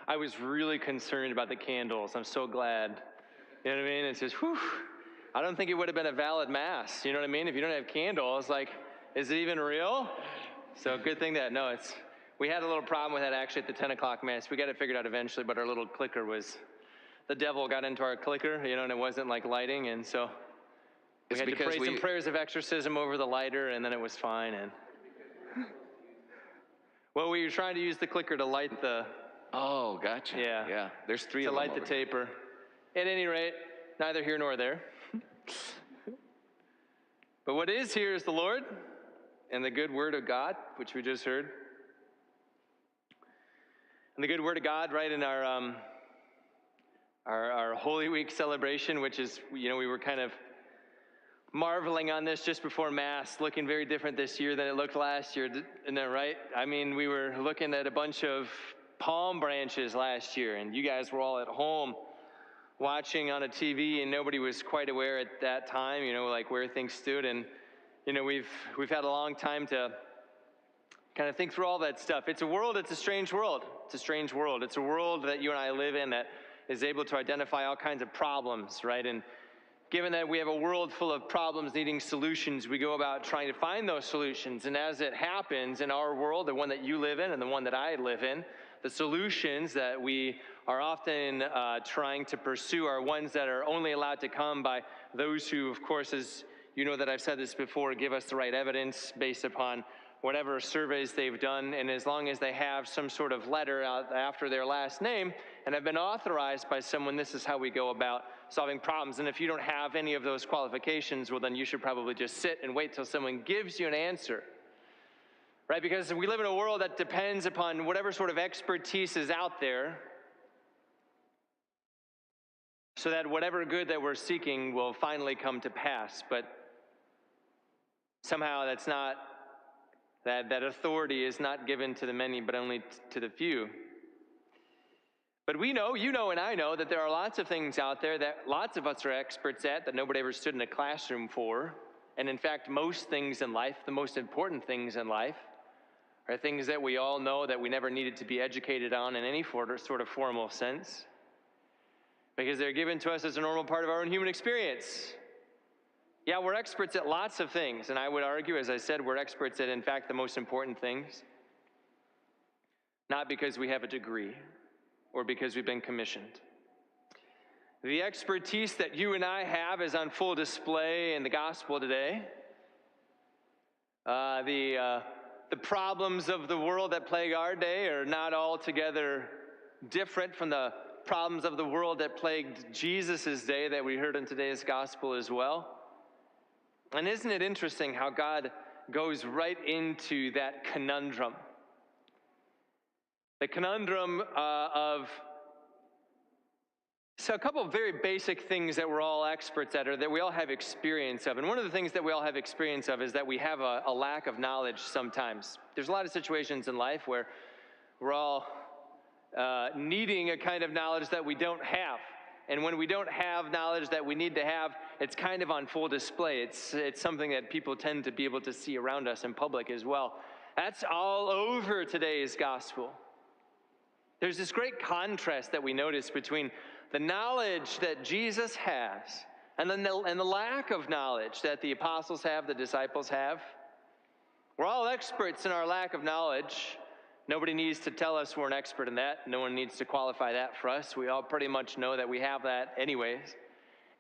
I was really concerned about the candles. I'm so glad. You know what I mean? It's just, whew. I don't think it would have been a valid mass. You know what I mean? If you don't have candles, like, is it even real? So good thing that, no, we had a little problem with that actually at the 10 o'clock mass. We got it figured out eventually, but our little clicker the devil got into our clicker, and it wasn't like lighting, and so we had to pray some prayers of exorcism over the lighter, and then it was fine. And well, we were trying to use the clicker to light the... Oh, gotcha. Yeah. There's three of them. To light the taper. At any rate, neither here nor there. But what is here is the Lord and the good word of God, which we just heard. And the good word of God, right, in our Holy Week celebration, which is, we were kind of marveling on this just before Mass, looking very different this year than it looked last year, isn't that right? I mean, we were looking at a bunch of palm branches last year, and you guys were all at home watching on a TV, and nobody was quite aware at that time, like where things stood. And, we've had a long time to kind of think through all that stuff. It's a strange world. It's a strange world. It's a world that you and I live in that is able to identify all kinds of problems, right? And given that we have a world full of problems needing solutions, we go about trying to find those solutions. And as it happens in our world, the one that you live in and the one that I live in, the solutions that we are often trying to pursue are ones that are only allowed to come by those who, of course, as you know that I've said this before, give us the right evidence based upon whatever surveys they've done, and as long as they have some sort of letter out after their last name and have been authorized by someone, this is how we go about solving problems. And if you don't have any of those qualifications, well, then you should probably just sit and wait till someone gives you an answer, right? Because we live in a world that depends upon whatever sort of expertise is out there, so that whatever good that we're seeking will finally come to pass. But somehow that's not, that authority is not given to the many, but only to the few. But we know, and I know, that there are lots of things out there that lots of us are experts at that nobody ever stood in a classroom for. And in fact, most things in life, the most important things in life, are things that we all know that we never needed to be educated on in any sort of formal sense, because they're given to us as a normal part of our own human experience. Yeah, we're experts at lots of things, and I would argue, as I said, we're experts at, in fact, the most important things, not because we have a degree or because we've been commissioned. The expertise that you and I have is on full display in the gospel today. The problems of the world that plague our day are not altogether different from the problems of the world that plagued Jesus' day that we heard in today's gospel as well. And isn't it interesting how God goes right into that conundrum? The conundrum so a couple of very basic things that we're all experts at, or that we all have experience of. And one of the things that we all have experience of is that we have a lack of knowledge sometimes. There's a lot of situations in life where we're all needing a kind of knowledge that we don't have. And when we don't have knowledge that we need to have, it's kind of on full display. It's something that people tend to be able to see around us in public as well. That's all over today's gospel. There's this great contrast that we notice between the knowledge that Jesus has and the lack of knowledge that the apostles have, the disciples have. We're all experts in our lack of knowledge. Nobody needs to tell us we're an expert in that. No one needs to qualify that for us. We all pretty much know that we have that anyways.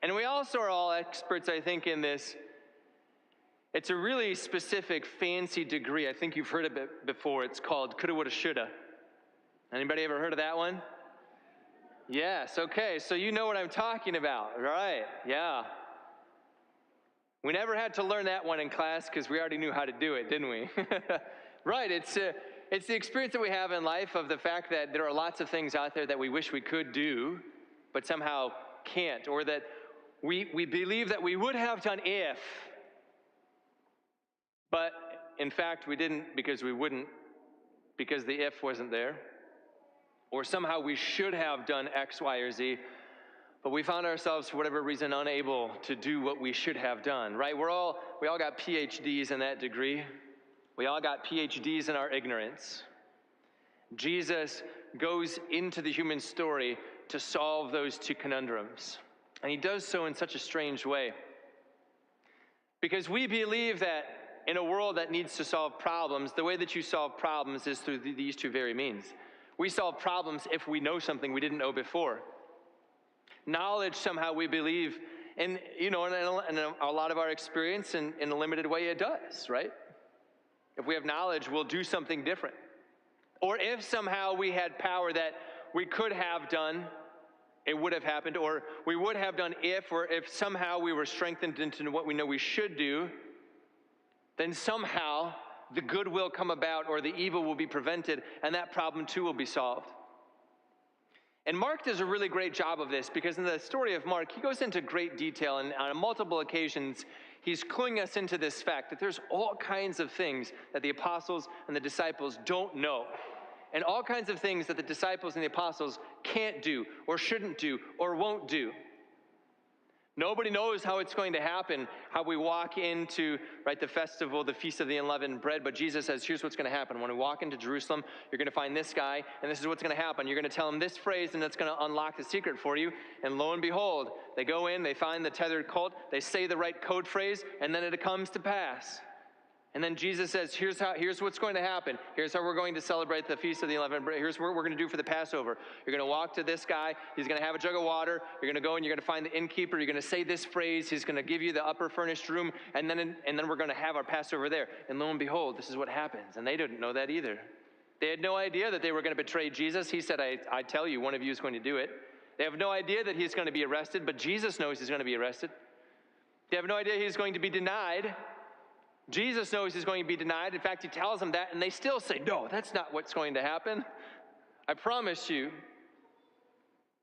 And we also are all experts, I think, in this. It's a really specific, fancy degree. I think you've heard of it before. It's called coulda, woulda, shoulda. Anybody ever heard of that one? Yes, okay, so you know what I'm talking about, right? Yeah. We never had to learn that one in class because we already knew how to do it, didn't we? Right, it's the experience that we have in life of the fact that there are lots of things out there that we wish we could do, but somehow can't, or that we believe that we would have done if, but in fact we didn't because we wouldn't, because the if wasn't there. Or somehow we should have done X, Y, or Z, but we found ourselves, for whatever reason, unable to do what we should have done, right? We all got PhDs in that degree. We all got PhDs in our ignorance. Jesus goes into the human story to solve those two conundrums. And he does so in such a strange way. Because we believe that in a world that needs to solve problems, the way that you solve problems is through these two very means. We solve problems if we know something we didn't know before. Knowledge, somehow we believe, in a lot of our experience, in a limited way, it does, right? If we have knowledge, we'll do something different. Or if somehow we had power that we could have done, it would have happened, or we would have done if somehow we were strengthened into what we know we should do, then somehow the good will come about or the evil will be prevented, and that problem too will be solved. And Mark does a really great job of this, because in the story of Mark, he goes into great detail, and on multiple occasions, he's cluing us into this fact that there's all kinds of things that the apostles and the disciples don't know, and all kinds of things that the disciples and the apostles can't do, or shouldn't do, or won't do. Nobody knows how it's going to happen, how we walk into, the festival, the Feast of the Unleavened Bread, but Jesus says, here's what's going to happen. When we walk into Jerusalem, you're going to find this guy, and this is what's going to happen. You're going to tell him this phrase, and that's going to unlock the secret for you. And lo and behold, they go in, they find the tethered colt, they say the right code phrase, and then it comes to pass. And then Jesus says, here's what's going to happen. Here's how we're going to celebrate the Feast of the Unleavened Bread. Here's what we're going to do for the Passover. You're going to walk to this guy. He's going to have a jug of water. You're going to go and you're going to find the innkeeper. You're going to say this phrase. He's going to give you the upper furnished room. And then we're going to have our Passover there. And lo and behold, this is what happens. And they didn't know that either. They had no idea that they were going to betray Jesus. He said, I tell you, one of you is going to do it. They have no idea that he's going to be arrested, but Jesus knows he's going to be arrested. They have no idea he's going to be denied. Jesus knows he's going to be denied. In fact, he tells them that, and they still say, no, that's not what's going to happen. I promise you,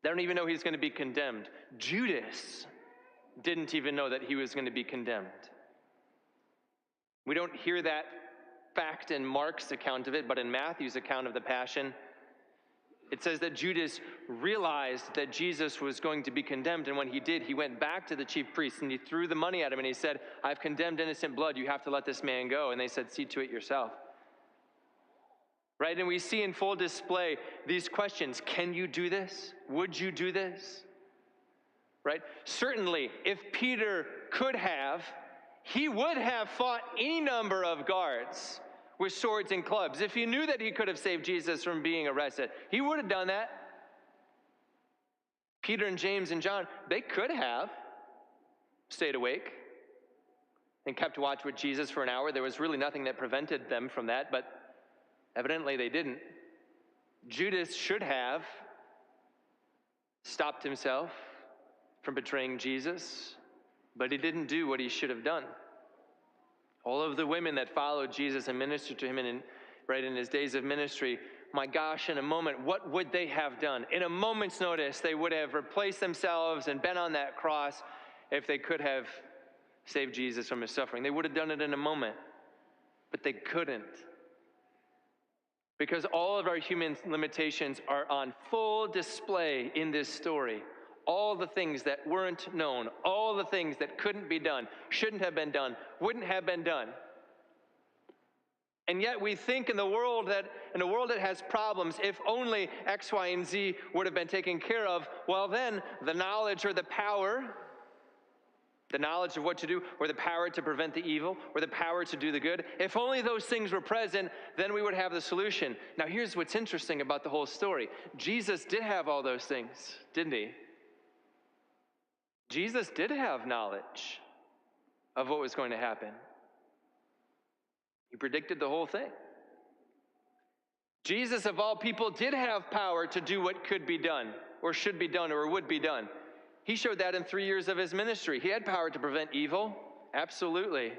they don't even know he's going to be condemned. Judas didn't even know that he was going to be condemned. We don't hear that fact in Mark's account of it, but in Matthew's account of the Passion, it says that Judas realized that Jesus was going to be condemned, and when he did, he went back to the chief priests, and he threw the money at him, and he said, I've condemned innocent blood. You have to let this man go. And they said, see to it yourself. Right? And we see in full display these questions. Can you do this? Would you do this? Right? Certainly, if Peter could have, he would have fought any number of guards with swords and clubs. If he knew that he could have saved Jesus from being arrested, he would have done that. Peter and James and John, they could have stayed awake and kept watch with Jesus for an hour. There was really nothing that prevented them from that, but evidently they didn't. Judas should have stopped himself from betraying Jesus, but he didn't do what he should have done. All of the women that followed Jesus and ministered to him in his days of ministry, my gosh, in a moment, what would they have done? In a moment's notice, they would have replaced themselves and been on that cross if they could have saved Jesus from his suffering. They would have done it in a moment, but they couldn't. Because all of our human limitations are on full display in this story. All the things that weren't known, all the things that couldn't be done, shouldn't have been done, wouldn't have been done. And yet we think in a world that has problems, if only X, Y, and Z would have been taken care of, well then the knowledge or the power, the knowledge of what to do, or the power to prevent the evil, or the power to do the good, if only those things were present, then we would have the solution. Now here's what's interesting about the whole story. Jesus did have all those things, didn't he? Jesus did have knowledge of what was going to happen. He predicted the whole thing. Jesus, of all people, did have power to do what could be done, or should be done, or would be done. He showed that in 3 years of his ministry. He had power to prevent evil, absolutely.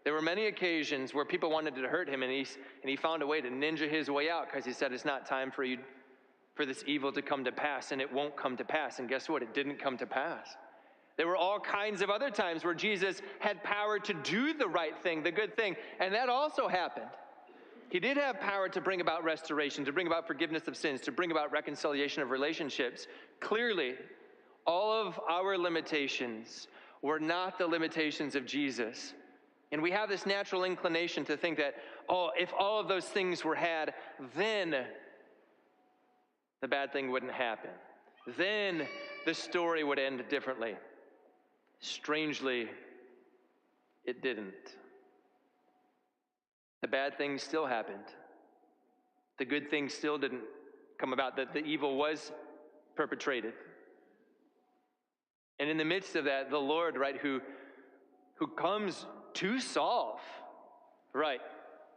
There were many occasions where people wanted to hurt him, and he found a way to ninja his way out, because he said, it's not time for this evil to come to pass, and it won't come to pass. And guess what? It didn't come to pass. There were all kinds of other times where Jesus had power to do the right thing, the good thing, and that also happened. He did have power to bring about restoration, to bring about forgiveness of sins, to bring about reconciliation of relationships. Clearly, all of our limitations were not the limitations of Jesus. And we have this natural inclination to think that, if all of those things were had, then the bad thing wouldn't happen. Then the story would end differently. Strangely, it didn't. The bad thing still happened. The good thing still didn't come about. The evil was perpetrated. And in the midst of that, the Lord, right, who comes to solve, right,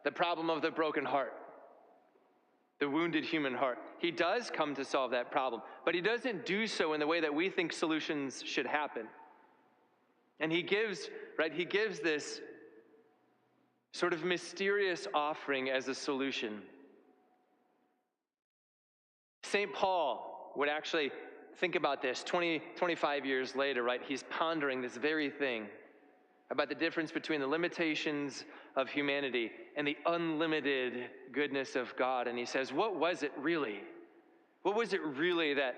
the problem of the broken heart, the wounded human heart. He does come to solve that problem, but he doesn't do so in the way that we think solutions should happen. And he gives this sort of mysterious offering as a solution. St. Paul would actually think about this 25 years later, right? He's pondering this very thing about the difference between the limitations of humanity and the unlimited goodness of God. And he says, what was it really? What was it really that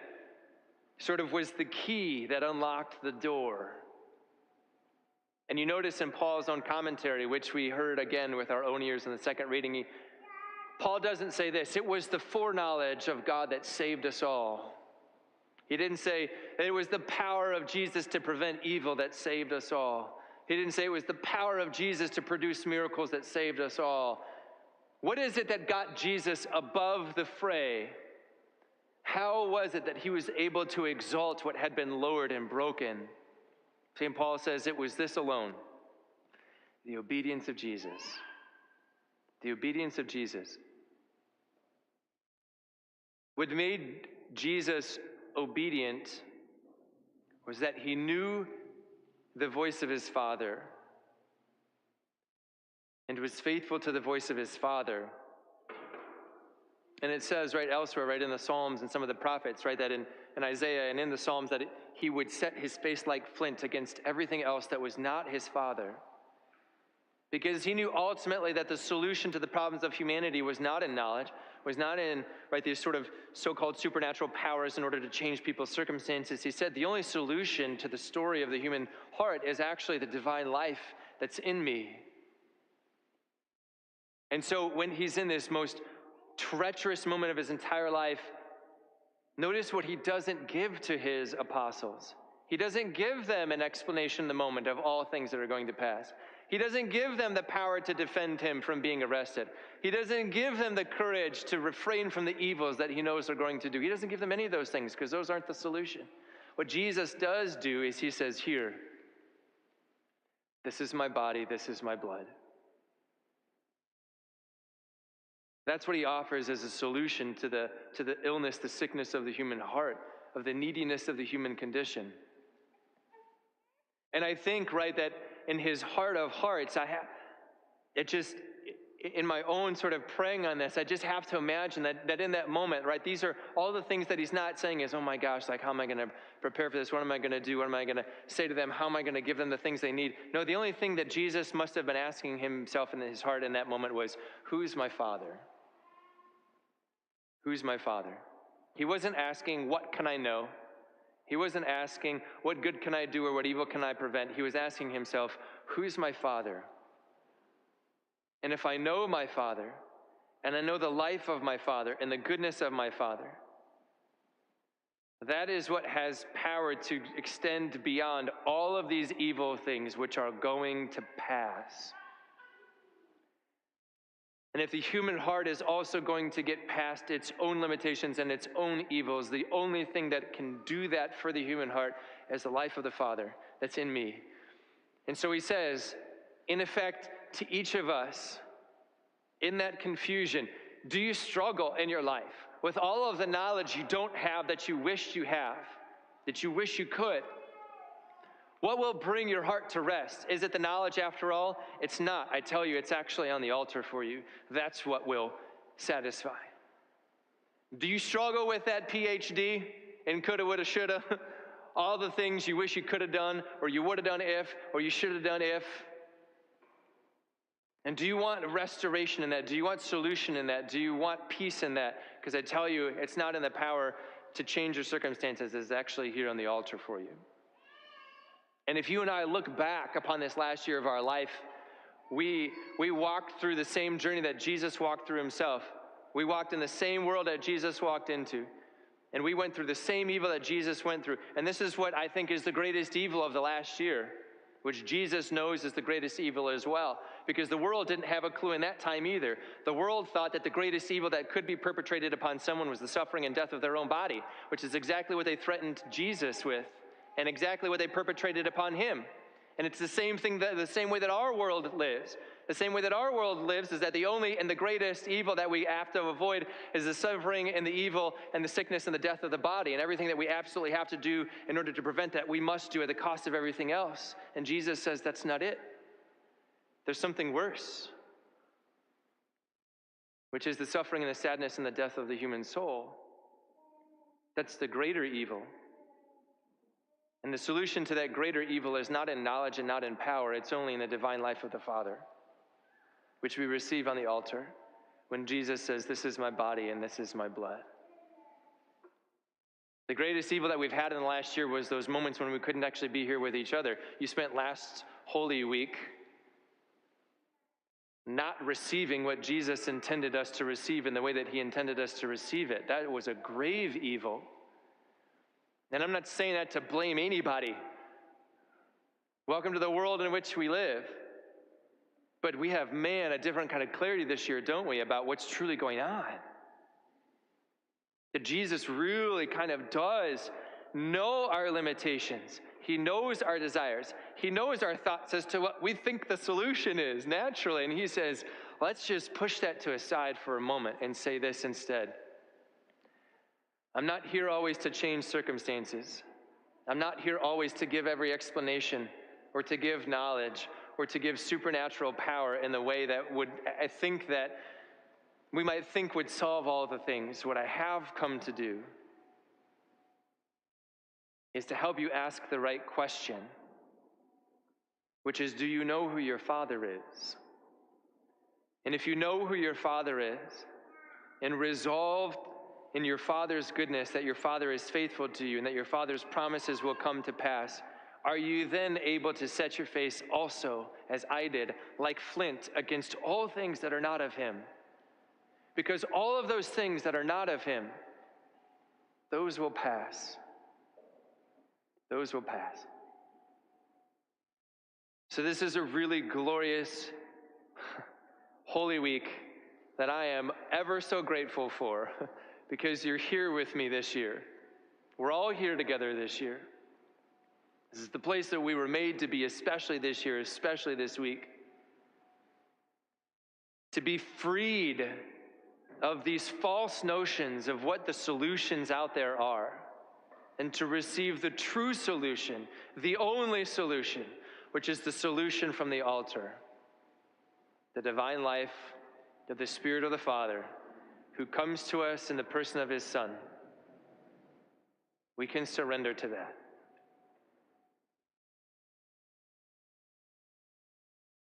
sort of was the key that unlocked the door? And you notice in Paul's own commentary, which we heard again with our own ears in the second reading, Paul doesn't say this: it was the foreknowledge of God that saved us all. He didn't say it was the power of Jesus to prevent evil that saved us all. He didn't say it was the power of Jesus to produce miracles that saved us all. What is it that got Jesus above the fray? How was it that he was able to exalt what had been lowered and broken? St. Paul says it was this alone: the obedience of Jesus. The obedience of Jesus. What made Jesus obedient was that he knew the voice of his Father and was faithful to the voice of his Father. And it says right elsewhere, right in the Psalms and some of the prophets, right, that in Isaiah and in the Psalms, that he would set his face like flint against everything else that was not his Father. Because he knew ultimately that the solution to the problems of humanity was not in knowledge, was not in, right, these sort of so-called supernatural powers in order to change people's circumstances. He said the only solution to the story of the human heart is actually the divine life that's in me. And so when he's in this most treacherous moment of his entire life, notice what he doesn't give to his apostles. He doesn't give them an explanation in the moment of all things that are going to pass. He doesn't give them the power to defend him from being arrested. He doesn't give them the courage to refrain from the evils that he knows they're going to do. He doesn't give them any of those things because those aren't the solution. What Jesus does do is he says, here, this is my body, this is my blood. That's what he offers as a solution to the illness, the sickness of the human heart, of the neediness of the human condition. And I think, right, that in his heart of hearts, in my own sort of praying on this, I just have to imagine that in that moment, right, these are all the things that he's not saying is, oh my gosh, like, how am I going to prepare for this? What am I going to do? What am I going to say to them? How am I going to give them the things they need? No, the only thing that Jesus must have been asking himself in his heart in that moment was, who's my Father? Who's my Father? He wasn't asking, what can I know? He wasn't asking, what good can I do or what evil can I prevent? He was asking himself, who's my Father? And if I know my Father, and I know the life of my Father and the goodness of my Father, that is what has power to extend beyond all of these evil things which are going to pass. And if the human heart is also going to get past its own limitations and its own evils, the only thing that can do that for the human heart is the life of the Father that's in me. And so he says, in effect, to each of us, in that confusion, do you struggle in your life with all of the knowledge you don't have that you wish you have, that you wish you could? What will bring your heart to rest? Is it the knowledge after all? It's not. I tell you, it's actually on the altar for you. That's what will satisfy. Do you struggle with that PhD in coulda, woulda, shoulda? All the things you wish you could have done, or you would have done if, or you should have done if? And do you want restoration in that? Do you want solution in that? Do you want peace in that? Because I tell you, it's not in the power to change your circumstances. It's actually here on the altar for you. And if you and I look back upon this last year of our life, we walked through the same journey that Jesus walked through himself. We walked in the same world that Jesus walked into. And we went through the same evil that Jesus went through. And this is what I think is the greatest evil of the last year, which Jesus knows is the greatest evil as well, because the world didn't have a clue in that time either. The world thought that the greatest evil that could be perpetrated upon someone was the suffering and death of their own body, which is exactly what they threatened Jesus with, and exactly what they perpetrated upon him. And it's the same thing, the same way that our world lives. The same way that our world lives is that the only and the greatest evil that we have to avoid is the suffering and the evil and the sickness and the death of the body. And everything that we absolutely have to do in order to prevent that, we must do at the cost of everything else. And Jesus says that's not it. There's something worse, which is the suffering and the sadness and the death of the human soul. That's the greater evil. And the solution to that greater evil is not in knowledge and not in power. It's only in the divine life of the Father, which we receive on the altar when Jesus says, "This is my body and this is my blood." The greatest evil that we've had in the last year was those moments when we couldn't actually be here with each other. You spent last Holy Week not receiving what Jesus intended us to receive in the way that he intended us to receive it. That was a grave evil. And I'm not saying that to blame anybody. Welcome to the world in which we live. But we have, a different kind of clarity this year, don't we, about what's truly going on. That Jesus really kind of does know our limitations. He knows our desires. He knows our thoughts as to what we think the solution is naturally. And he says, let's just push that to a side for a moment and say this instead. I'm not here always to change circumstances. I'm not here always to give every explanation or to give knowledge or to give supernatural power in the way that we might think would solve all the things. What I have come to do is to help you ask the right question, which is, do you know who your Father is? And if you know who your Father is, and resolved in your Father's goodness that your Father is faithful to you and that your Father's promises will come to pass, are you then able to set your face also, as I did, like flint against all things that are not of him? Because all of those things that are not of him, those will pass. Those will pass. So this is a really glorious Holy Week that I am ever so grateful for, because you're here with me this year. We're all here together this year. This is the place that we were made to be, especially this year, especially this week. To be freed of these false notions of what the solutions out there are, and to receive the true solution, the only solution, which is the solution from the altar. The divine life of the Spirit of the Father, who comes to us in the person of his Son. We can surrender to that.